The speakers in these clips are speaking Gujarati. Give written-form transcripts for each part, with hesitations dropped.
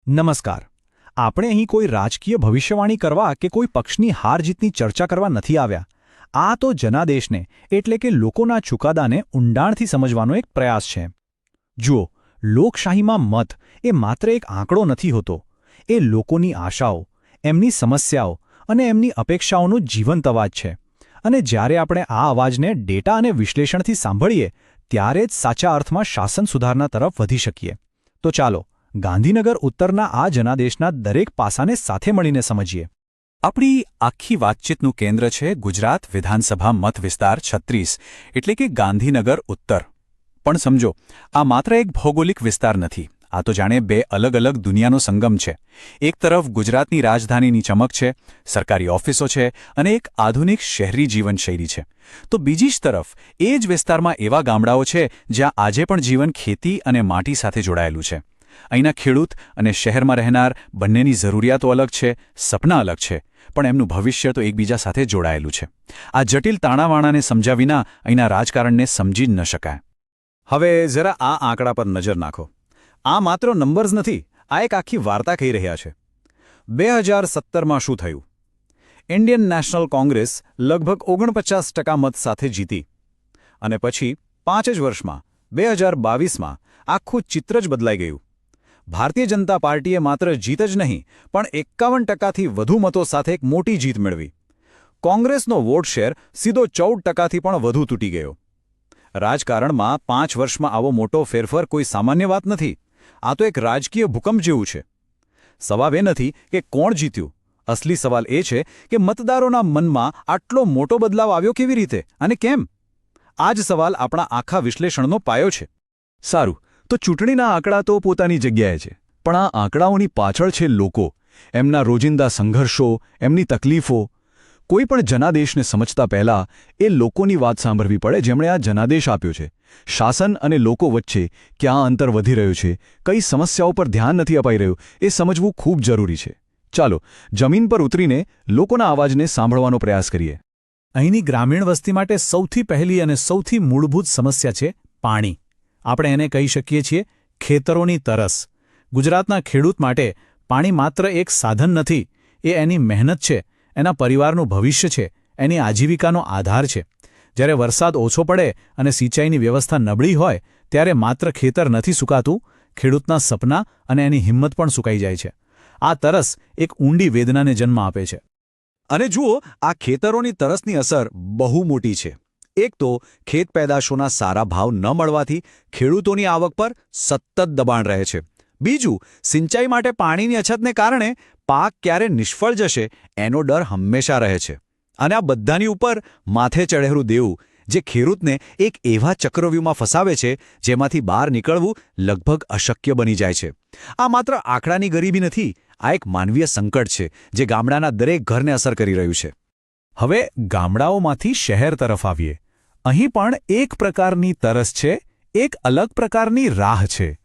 નમસ્કાર. આપણે અહીં કોઈ રાજકીય ભવિષ્યવાણી કરવા કે કોઈ પક્ષની હાર-જીતની ચર્ચા કરવા નથી આવ્યા. આ તો જનાદેશને એટલે કે લોકોના ચુકાદાને ઊંડાણથી સમજવાનો એક પ્રયાસ છે. જુઓ, લોકશાહીમાં મત એ માત્ર એક આંકડો નથી હોતો. એ લોકોની આશાઓ, એમની સમસ્યાઓ અને એમની અપેક્ષાઓનો જીવંત અવાજ છે. અને જ્યારે આપણે આ અવાજને ડેટા અને વિશ્લેષણથી સાંભળીએ ત્યારે જ સાચા અર્થમાં શાસન સુધારના તરફ વધી શકીએ. તો ચાલો ગાંધીનગર ઉત્તરના આ જનાદેશના દરેક પાસાને સાથે મળીને સમજીએ. આપણી આખી વાતચીતનું કેન્દ્ર છે ગુજરાત વિધાનસભા મત વિસ્તાર 36 એટલે કે ગાંધીનગર ઉત્તર. પણ સમજો, આ માત્ર એક ભૌગોલિક વિસ્તાર નથી. આ તો જાણે બે અલગ અલગ દુનિયાનો સંગમ છે. એક તરફ ગુજરાતની રાજધાનીની ચમક છે, સરકારી ઓફિસો છે અને એક આધુનિક શહેરી જીવનશૈલી છે. તો બીજી જ તરફ એ જ વિસ્તારમાં એવા ગામડાઓ છે જ્યાં આજે પણ જીવન ખેતી અને માટી સાથે જોડાયેલું છે. અહીંના ખેડૂત અને શહેરમાં રહેનાર બંનેની જરૂરિયાતો અલગ છે, સપના અલગ છે, પણ એમનું ભવિષ્ય તો એકબીજા સાથે જોડાયેલું છે. આ જટિલ તાણાવાણાને સમજ્યા વિના અહીંના રાજકારણને સમજી જ ન શકાય. હવે જરા આ આંકડા પર નજર નાખો. આ માત્ર નંબર્સ નથી, આ એક આખી વાર્તા કહી રહ્યા છે. 2017માં શું થયું? ઇન્ડિયન નેશનલ કોંગ્રેસ લગભગ 49% મત સાથે જીતી. અને પછી 5 જ વર્ષમાં 2022માં આખું ચિત્ર જ બદલાઈ ગયું. ભારતીય જનતા પાર્ટીએ માત્ર જીત જ નહીં પણ 51%થી વધુ મતો સાથે એક મોટી જીત મેળવી. કોંગ્રેસનો વોટ શેર સીધો 14%થી પણ વધુ તૂટી ગયો. રાજકારણમાં 5 વર્ષમાં આવો મોટો ફેરફાર કોઈ સામાન્ય વાત નથી. આ તો એક રાજકીય ભૂકંપ જેવું છે. સવાલ એ નથી કે કોણ જીત્યું. અસલી સવાલ એ છે કે મતદારોના મનમાં આટલો મોટો બદલાવ આવ્યો કેવી રીતે અને કેમ? આ જ સવાલ આપણા આખા વિશ્લેષણનો પાયો છે. સારું, તો ચૂંટણીના આંકડા તો પોતાની જગ્યાએ છે, પણ આ આંકડાઓની પાછળ છે લોકો, એમના રોજિંદા સંઘર્ષો, એમની તકલીફો. કોઈ પણ જનાદેશને સમજતા પહેલાં એ લોકોની વાત સાંભળવી પડે જેમણે આ જનાદેશ આપ્યો છે. શાસન અને લોકો વચ્ચે ક્યાં અંતર વધી રહ્યું છે, કઈ સમસ્યાઓ પર ધ્યાન નથી અપાઈ રહ્યું, એ સમજવું ખૂબ જરૂરી છે. ચાલો જમીન પર ઉતરીને લોકોના અવાજને સાંભળવાનો પ્રયાસ કરીએ. અહીંની ગ્રામીણ વસ્તી માટે સૌથી પહેલી અને સૌથી મૂળભૂત સમસ્યા છે પાણી. આપણે એને કહી શકીએ છીએ ખેતરોની તરસ. ગુજરાતના ખેડૂત માટે પાણી માત્ર એક સાધન નથી, એ એની મહેનત છે, એના પરિવારનું ભવિષ્ય છે, એની આજીવિકાનો આધાર છે. જ્યારે વરસાદ ઓછો પડે અને સિંચાઈની વ્યવસ્થા નબળી હોય ત્યારે માત્ર ખેતર નથી સુકાતું, ખેડૂતના સપના અને એની હિંમત પણ સુકાઈ જાય છે. આ તરસ એક ઊંડી વેદનાને જન્મ આપે છે. અને જુઓ, આ ખેતરોની તરસની અસર બહુ મોટી છે. એક તો ખેત પેદાશોના સારા ભાવ ન મળવાથી ખેડૂતોની આવક પર સતત દબાણ રહે છે. બીજું, સિંચાઈ માટે પાણીની અછતને કારણે પાક ક્યારે નિષ્ફળ જશે એનો ડર હંમેશા રહે છે. અને આ બધાની ઉપર માથે ચઢેલું દેવું, જે ખેડૂતને એક એવા ચક્રવ્યૂહમાં ફસાવે છે જેમાંથી બહાર નીકળવું લગભગ અશક્ય બની જાય છે. આ માત્ર આંકડાની ગરીબી નથી, આ એક માનવીય સંકટ છે જે ગામડાના દરેક ઘરને અસર કરી રહ્યું છે. હવે ગામડાઓમાંથી શહેર તરફ આવીએ. અહીં પણ એક પ્રકારની તરસ છે, એક અલગ પ્રકારની રાહ છે.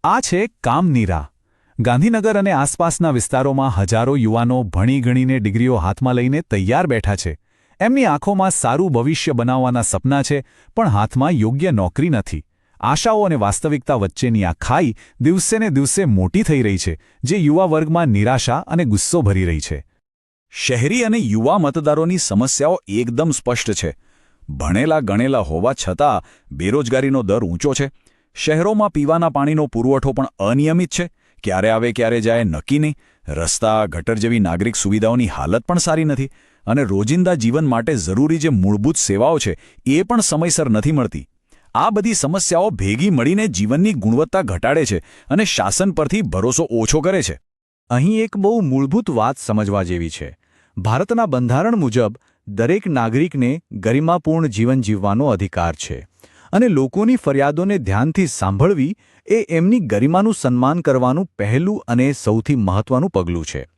આ છે કામની રાહ. ગાંધીનગર અને આસપાસના વિસ્તારોમાં હજારો યુવાનો ભણી ગણીને ડિગ્રીઓ હાથમાં લઈને તૈયાર બેઠા છે. એમની આંખોમાં સારું ભવિષ્ય બનાવવાના સપના છે, પણ હાથમાં યોગ્ય નોકરી નથી. આશાઓ અને વાસ્તવિકતા વચ્ચેની આ ખાઈ દિવસેને દિવસે મોટી થઈ રહી છે, જે યુવા વર્ગમાં નિરાશા અને ગુસ્સો ભરી રહી છે. શહેરી અને યુવા મતદારોની સમસ્યાઓ એકદમ સ્પષ્ટ છે. ભણેલા ગણેલા હોવા છતાં બેરોજગારીનો દર ઊંચો છે. શહેરોમાં પીવાના પાણીનો પુરવઠો પણ અનિયમિત છે. ક્યારે આવે ક્યારે જાય નક્કી નહીં. રસ્તા, ગટર જેવી નાગરિક સુવિધાઓની હાલત પણ સારી નથી. અને રોજિંદા જીવન માટે જરૂરી જે મૂળભૂત સેવાઓ છે એ પણ સમયસર નથી મળતી. આ બધી સમસ્યાઓ ભેગી મળીને જીવનની ગુણવત્તા ઘટાડે છે અને શાસન પરથી ભરોસો ઓછો કરે છે. અહીં એક બહુ મૂળભૂત વાત સમજવા જેવી છે. ભારતના બંધારણ મુજબ દરેક નાગરિકને ગરિમાપૂર્ણ જીવન જીવવાનો અધિકાર છે. અને લોકોની ફરિયાદોને ધ્યાનથી સાંભળવી એ એમની ગરિમાનું સન્માન કરવાનું પહેલું અને સૌથી મહત્વનું પગલું છે.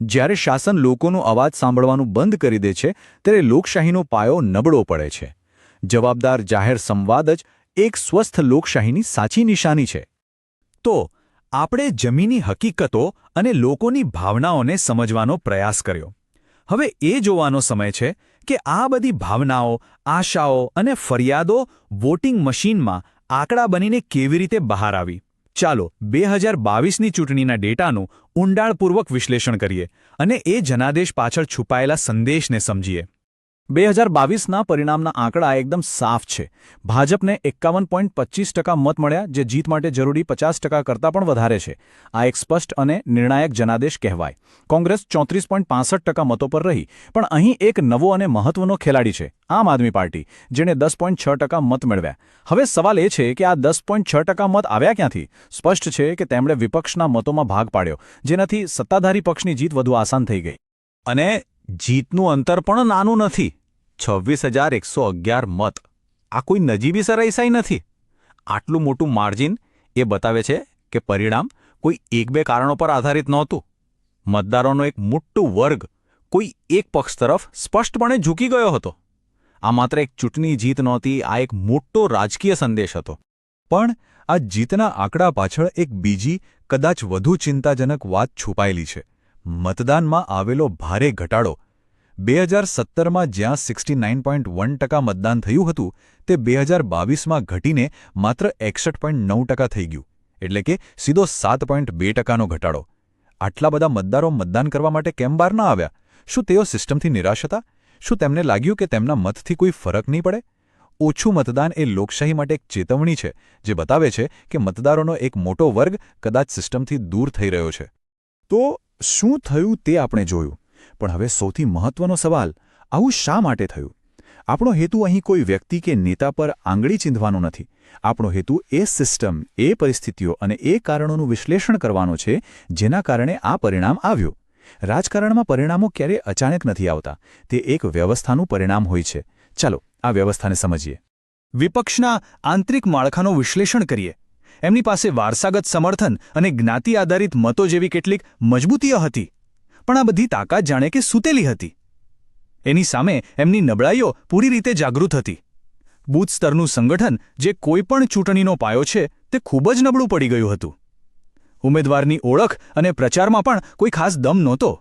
જ્યારે શાસન લોકોનો અવાજ સાંભળવાનું બંધ કરી દે છે ત્યારે લોકશાહીનો પાયો નબળો પડે છે. જવાબદાર જાહેર સંવાદ જ એક સ્વસ્થ લોકશાહીની સાચી નિશાની છે. તો આપણે જમીની હકીકતો અને લોકોની ભાવનાઓને સમજવાનો પ્રયાસ કર્યો. હવે એ જોવાનો સમય છે કે આ બધી ભાવનાઓ, આશાઓ અને ફરિયાદો વોટિંગ મશીનમાં આંકડા બનીને કેવી રીતે બહાર આવી. ચાલો 2022ની ચૂંટણીના ડેટાનું ઊંડાણપૂર્વક વિશ્લેષણ કરીએ અને એ જનાદેશ પાછળ છુપાયેલા સંદેશને સમજીએ. 2022ના પરિણામના આંકડા એકદમ સાફ છે. ભાજપને 51.25% મત મળ્યા, જે જીત માટે જરૂરી 50% કરતાં પણ વધારે છે. આ એક સ્પષ્ટ અને નિર્ણાયક જનાદેશ કહેવાય. કોંગ્રેસ 34.65% મતો પર રહી, પણ અહીં એક નવો અને મહત્વનો ખેલાડી છે, આમ આદમી પાર્ટી, જેણે 10.6% મત મેળવ્યા. હવે સવાલ એ છે કે આ 10.6% મત આવ્યા ક્યાંથી? સ્પષ્ટ છે કે તેમણે વિપક્ષના મતોમાં ભાગ પાડ્યો, જેનાથી સત્તાધારી પક્ષની જીત વધુ આસાન થઈ ગઈ. અને જીતનું અંતર પણ નાનું નથી. 26,111 મત. આ કોઈ નજીવી સરાઈસાઈ નથી. આટલું મોટું માર્જિન એ બતાવે છે કે પરિણામ કોઈ એક બે કારણો પર આધારિત નહોતું. મતદારોનો એક મોટો વર્ગ કોઈ એક પક્ષ તરફ સ્પષ્ટપણે ઝૂકી ગયો હતો. આ માત્ર એક ચૂંટણી જીત નહોતી, આ એક મોટો રાજકીય સંદેશ હતો. પણ આ જીતના આંકડા પાછળ એક બીજી, કદાચ વધુ ચિંતાજનક વાત છુપાયેલી છે. મતદાનમાં આવેલો ભારે ઘટાડો. 2017માં જ્યાં 69.1% મતદાન થયું હતું, તે 2022માં ઘટીને માત્ર 61.9% થઈ ગયું, એટલે કે સીધો 7.2%નો ઘટાડો. આટલા બધા મતદારો મતદાન કરવા માટે કેમ બહાર ના આવ્યા? શું તેઓ સિસ્ટમથી નિરાશ હતા? શું તેમને લાગ્યું કે તેમના મતથી કોઈ ફરક નહીં પડે? ઓછું મતદાન એ લોકશાહી માટે એક ચેતવણી છે, જે બતાવે છે કે મતદારોનો એક મોટો વર્ગ કદાચ સિસ્ટમથી દૂર થઈ રહ્યો છે. તો શું થયું તે આપણે જોયું, પણ હવે સૌથી મહત્વનો સવાલ, આવું શા માટે થયું? આપણો હેતુ અહીં કોઈ વ્યક્તિ કે નેતા પર આંગળી ચીંધવાનો નથી. આપણો હેતુ એ સિસ્ટમ, એ પરિસ્થિતિઓ અને એ કારણોનું વિશ્લેષણ કરવાનો છે જેના કારણે આ પરિણામ આવ્યું. રાજકારણમાં પરિણામો ક્યારેય અચાનક નથી આવતા. તે એક વ્યવસ્થાનું પરિણામ હોય છે. ચાલો આ વ્યવસ્થાને સમજીએ. વિપક્ષના આંતરિક માળખાનું વિશ્લેષણ કરીએ. એમની પાસે વારસાગત સમર્થન અને જ્ઞાતિ આધારિત મતો જેવી કેટલીક મજબૂતીઓ હતી, પણ આ બધી તાકાત જાણે કે સૂતેલી હતી. એની સામે એમની નબળાઈઓ પૂરી રીતે જાગૃત હતી. બૂથ સ્તરનું સંગઠન, જે કોઈપણ ચૂંટણીનો પાયો છે, તે ખૂબ જ નબળું પડી ગયું હતું. ઉમેદવારની ઓળખ અને પ્રચારમાં પણ કોઈ ખાસ દમ નહોતો.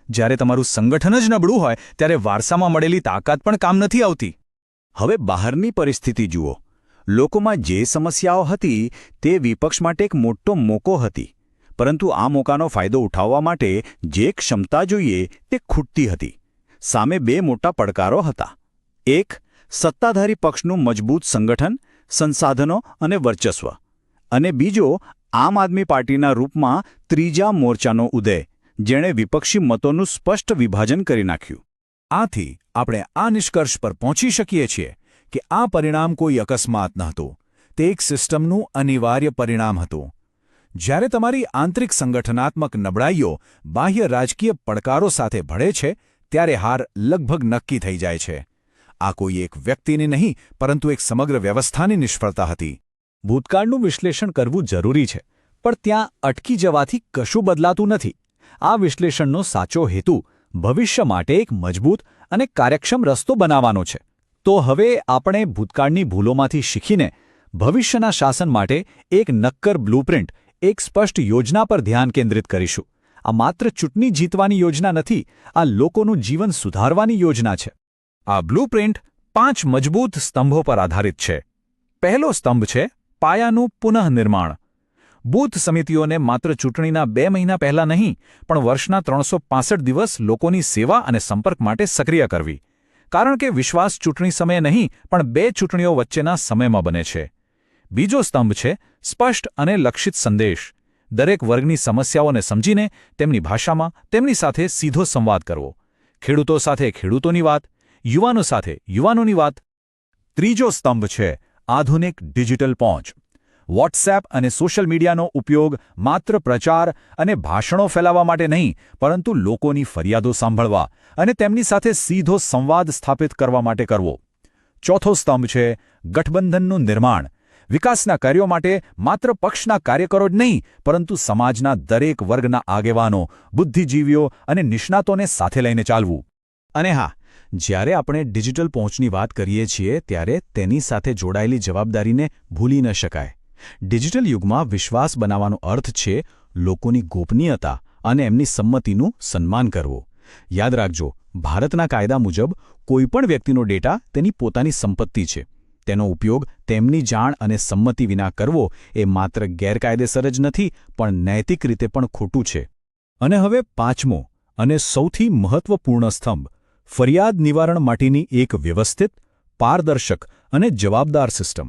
જ્યારે તમારું સંગઠન જ નબળું હોય, ત્યારે વારસામાં મળેલી તાકાત પણ કામ નથી આવતી. હવે બહારની પરિસ્થિતિ જુઓ. લોકોમાં જે સમસ્યાઓ હતી તે વિપક્ષ માટે એક મોટો મોકો હતી, પરંતુ આ મોકાનો ફાયદો ઉઠાવવા માટે જે ક્ષમતા જોઈએ તે ખૂટતી હતી. સામે બે મોટા પડકારો હતા. એક, સત્તાધારી પક્ષનું મજબૂત સંગઠન, સંસાધનો અને વર્ચસ્વ. અને બીજો, આમ આદમી પાર્ટીના રૂપમાં ત્રીજા મોરચાનો ઉદય, જેણે વિપક્ષી મતોનું સ્પષ્ટ વિભાજન કરી નાખ્યું. આથી આપણે આ નિષ્કર્ષ પર પહોંચી શકીએ છીએ કે આ પરિણામ કોઈ અકસ્માત નહોતું. તે એક સિસ્ટમનું અનિવાર્ય પરિણામ હતું. જ્યારે તમારી આંતરિક સંગઠનાત્મક નબળાઈઓ બાહ્ય રાજકીય પડકારો સાથે ભળે છે, ત્યારે હાર લગભગ નક્કી થઈ જાય છે. આ કોઈ એક વ્યક્તિની નહીં, પરંતુ એક સમગ્ર વ્યવસ્થાની નિષ્ફળતા હતી. ભૂતકાળનું વિશ્લેષણ કરવું જરૂરી છે, પણ ત્યાં અટકી જવાથી કશું બદલાતું નથી. આ વિશ્લેષણનો સાચો હેતુ ભવિષ્ય માટે એક મજબૂત અને કાર્યક્ષમ રસ્તો બનાવવાનો છે. તો હવે આપણે ભૂતકાળની ભૂલોમાંથી શીખીને ભવિષ્યના શાસન માટે એક નક્કર બ્લુપ્રિન્ટ, એક સ્પષ્ટ યોજના પર ધ્યાન કેન્દ્રિત કરીશું. આ માત્ર ચૂંટણી જીતવાની યોજના નથી, આ લોકોનું જીવન સુધારવાની યોજના છે. આ બ્લુપ્રિન્ટ 5 મજબૂત સ્તંભો પર આધારિત છે. પહેલો સ્તંભ છે પાયાનું પુનઃનિર્માણ. બૂથ સમિતિઓને માત્ર ચૂંટણીના 2 મહિના પહેલા નહીં, પણ વર્ષના 365 દિવસ લોકોની સેવા અને સંપર્ક માટે સક્રિય કરવી. કારણ કે વિશ્વાસ ચૂંટણી સમયે નહીં, પણ 2 ચૂંટણીઓ વચ્ચેના સમયમાં બને છે. બીજો સ્તંભ છે સ્પષ્ટ અને લક્ષિત સંદેશ. દરેક વર્ગની સમસ્યાઓને સમજીને તેમની ભાષામાં તેમની સાથે સીધો સંવાદ કરવો. ખેડૂતો સાથે ખેડૂતોની વાત, યુવાનો સાથે યુવાનોની વાત. ત્રીજો સ્તંભ છે આધુનિક ડિજિટલ પહોંચ. વોટ્સએપ અને સોશિયલ મીડિયાનો ઉપયોગ માત્ર પ્રચાર અને ભાષણો ફેલાવવા માટે નહીં, પરંતુ લોકોની ફરિયાદો સાંભળવા અને તેમની સાથે સીધો સંવાદ સ્થાપિત કરવા માટે કરવો. ચોથો સ્તંભ છે ગઠબંધનનું નિર્માણ. વિકાસના કાર્યો માટે માત્ર પક્ષના કાર્યકરો જ નહીં, પરંતુ સમાજના દરેક વર્ગના આગેવાનો, બુદ્ધિજીવીઓ અને નિષ્ણાતોને સાથે લઈને ચાલવું. અને હા, જ્યારે આપણે ડિજિટલ પહોંચની વાત કરીએ છીએ, ત્યારે તેની સાથે જોડાયેલી જવાબદારીને ભૂલી ન શકાય. ડિજિટલ યુગમાં વિશ્વાસ બનાવવાનો અર્થ છે લોકોની ગોપનીયતા અને એમની સંમતિનું સન્માન કરવું. યાદ રાખજો, ભારતના કાયદા મુજબ કોઈપણ વ્યક્તિનો ડેટા તેની પોતાની સંપત્તિ છે. તેનો ઉપયોગ તેમની જાણ અને સંમતિ વિના કરવો એ માત્ર ગેરકાયદેસર જ નથી પણ નૈતિક રીતે પણ ખોટું છે. અને હવે પાંચમો અને સૌથી મહત્વપૂર્ણ સ્તંભ ફરિયાદ નિવારણ માટેની એક વ્યવસ્થિત, પારદર્શક અને જવાબદાર સિસ્ટમ.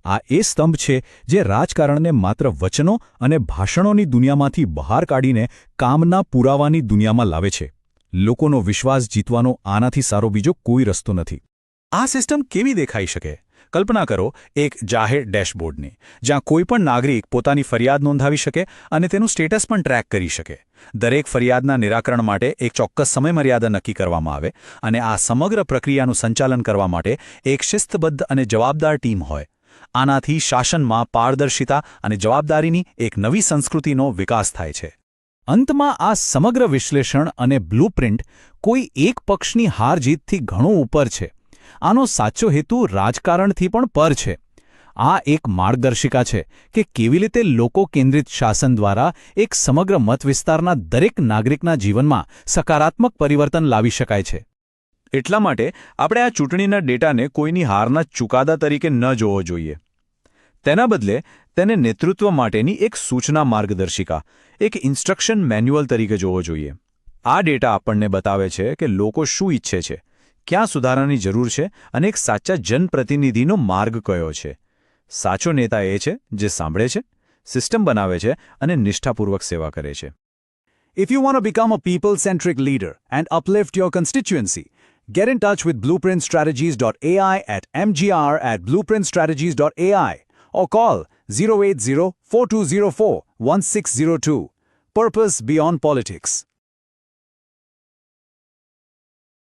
આ એ સ્તંભ છે જે રાજકારણને માત્ર વચનો અને ભાષણોની દુનિયામાંથી બહાર કાઢીને કામના પુરાવાની દુનિયામાં લાવે છે. લોકોનો વિશ્વાસ જીતવાનો આનાથી સારો બીજો કોઈ રસ્તો નથી. આ સિસ્ટમ કેવી દેખાઈ શકે? કલ્પના કરો એક જાહેર ડેશબોર્ડની, જ્યાં કોઈપણ નાગરિક પોતાની ફરિયાદ નોંધાવી શકે અને તેનું સ્ટેટસ પણ ટ્રેક કરી શકે. દરેક ફરિયાદના નિરાકરણ માટે એક ચોક્કસ સમયમર્યાદા નક્કી કરવામાં આવે અને આ સમગ્ર પ્રક્રિયાનું સંચાલન કરવા માટે એક શિસ્તબદ્ધ અને જવાબદાર ટીમ હોય. આનાથી શાસનમાં પારદર્શિતા અને જવાબદારીની એક નવી સંસ્કૃતિનો વિકાસ થાય છે. અંતમાં આ સમગ્ર વિશ્લેષણ અને બ્લુપ્રિન્ટ કોઈ એક પક્ષની હાર-જીતથી ઘણું ઉપર છે. આનો સાચો હેતુ રાજકારણથી પણ પર છે. આ એક માર્ગદર્શિકા છે કે કેવી રીતે લોકો કેન્દ્રિત શાસન દ્વારા એક સમગ્ર મતવિસ્તારના દરેક નાગરિકના જીવનમાં સકારાત્મક પરિવર્તન લાવી શકાય છે. એટલા માટે આપણે આ ચૂંટણીના ડેટાને કોઈની હારના ચુકાદા તરીકે ન જોવો જોઈએ. તેના બદલે તેને નેતૃત્વ માટેની એક સૂચના માર્ગદર્શિકા, એક ઇન્સ્ટ્રક્શન મેન્યુઅલ તરીકે જોવો જોઈએ. આ ડેટા આપણને બતાવે છે કે લોકો શું ઈચ્છે છે, ક્યાં સુધારાની જરૂર છે અને એક સાચા જનપ્રતિનિધિનો માર્ગ કયો છે. સાચો નેતા એ છે જે સાંભળે છે, સિસ્ટમ બનાવે છે અને નિષ્ઠાપૂર્વક સેવા કરે છે. If you want to become a people-centric leader and uplift your constituency, get in touch with blueprintstrategies.ai at mgr@blueprintstrategies.ai or call 080-4204-1602. Purpose beyond politics.